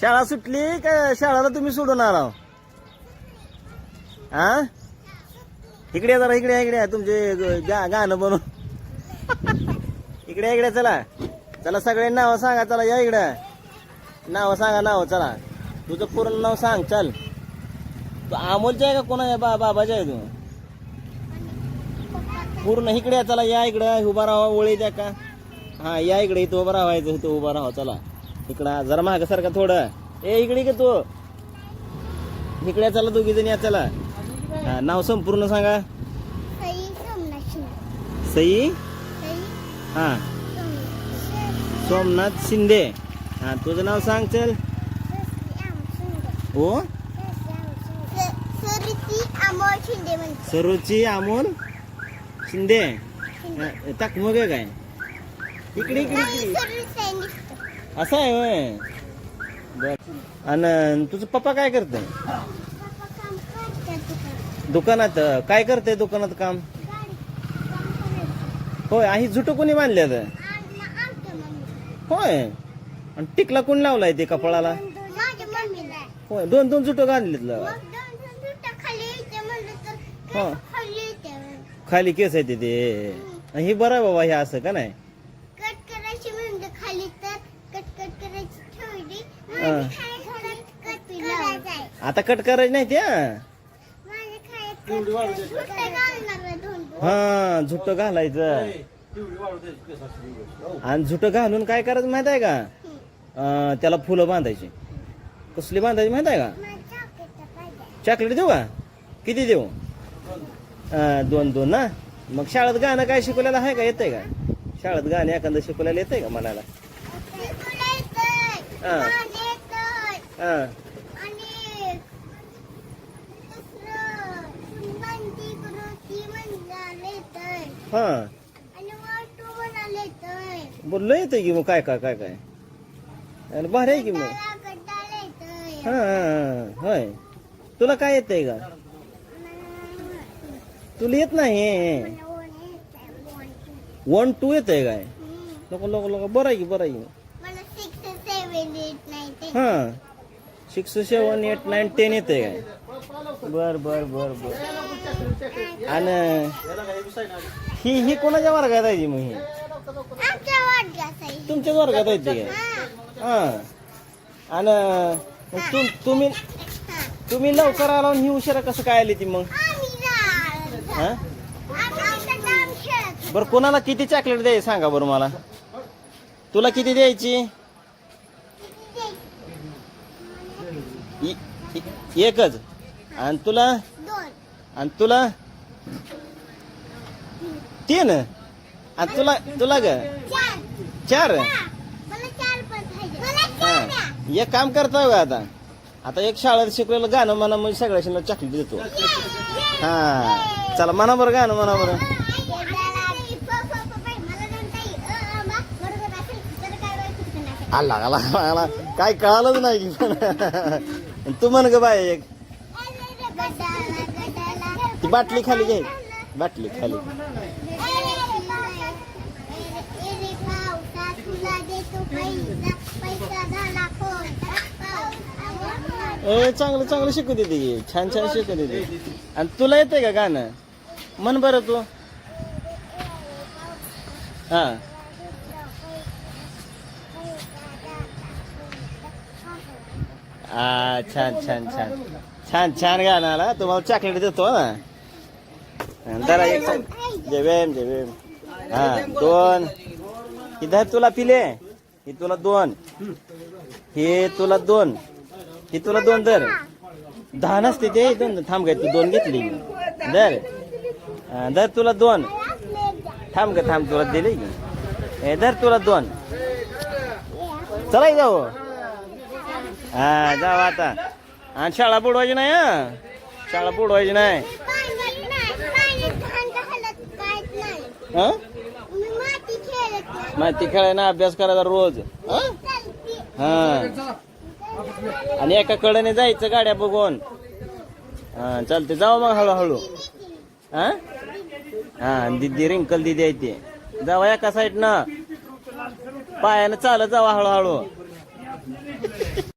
शाळा सुटली का शाळाला तुम्ही सोडून आला? हा इकडे या जरा, इकडे इकडे तुमचे गाणं बनवून इकडे इकडे चला चला सगळे नाव सांगा. चला या इकडे नाव सांगा. नाव चला तुझं पूर्ण नाव सांग. चल तू अमोलचं आहे का कोणा आहे? बाबाचं आहे तू? पूर्ण इकडे चला या इकडे उभा राहा. ओळी द्या का? हा या इकडे इथं उभं राहायचं. इथं उभं राहा. चला इकडं जरा मागं सारखं थोडं. ए इकडे का तू इकडे चला दोघी जण या. चला हा नाव संपूर्ण सांगा. सई हा सोमनाथ शिंदे. हा तुझं नाव सांग. चल हो सरुची अमोल शिंदे. टाक मग काय इकडे इकडे असं आहे होय. बर आणि तुझं पप्पा काय करतंय? दुकानात. काय करते दुकानात काम? होय. आई झुटं कोणी बांधले? होय. आणि टिकला कोण लावलाय ते कपाळाला? होय. दोन दोन झुटं घाललेत. हो खाली केस आहे ते. हे बरं आहे बाबा. हे असं का नाही? आता कट करायचं नाही ते. हा झुट घालायचं. आणि झुट घालून काय करायचं माहित आहे का? त्याला फुलं बांधायची. कसली बांधायची माहित आहे का? चॉकलेट देऊ का? किती देऊ? 2 ना. मग शाळेत गाणं काय शिकवलेलं आहे का? येतंय का शाळेत गाणं एखादं शिकवलेलं येतंय का म्हणायला? हा हा हा बोललो येतंय की. मग काय काय काय काय आणि भारी आहे की मग. हा होय. तुला काय येतंय का? तुला येत नाही? 1 2 येतंय काय? नको नको नको. बरं आहे की बरं आहे की. हा 6 7 8 9 10 येतंय काय? बर बर बर बर. आणि ही कोणाच्या वर्गात आहे? मग ही तुमच्याच वर्गात आहे ते काय? हा आणि तुम्ही लवकर आला ही उशिरा कसं काय आली ती मग? हा बरं कोणाला किती चॉकलेट द्यायची सांगा बरं मला. तुला किती द्यायची? एकच. आणि तुला? आणि तुला 3. आणि तुला ग 4. एक काम करता का आता एक शाळेत शिकलेलं गाणं म्हणा म्हणजे सगळ्या चॉकलेट देतो. हा चला म्हणा बरं गाणं म्हणा बरं. आला आला आला काय कळालंच नाही की. तू म्हण ग बाय एक. ती बाटली खाली घे. बाटली खाली. चांगलं चांगलं शिकू देते. छान छान शिकू देते. आणि तुला येतंय का गाणं? म्हण बरं तू. हा छान छान छान छान छान गाणं आला. तुम्हाला चॉकलेट देतो ना. जरा एक जेवेम जेवेम. हा 2. इधर तुला पिले. ही तुला 2. हे तुला 2. ही तुला 2 दर. 10 नसते ते 2. थांब ग तू 2 घेतली दर. दर तुला 2. थांब ग थांब तुला दिली की. दर तुला 2. चला जाऊ. हा जाऊ आता. आणि शाळा बुडवायची नाही. हा शाळा बुडवायची नाही. हा माती खेळायला अभ्यास करायचा रोज. हा आणि एका कडेने जायचं गाड्या बघून. हा चालते जाऊ मग हळूहळू. हा हा दिदी रिंकल दिदी आहे ते. जावा एका साईड न पायानं चालत जावा हळूहळू.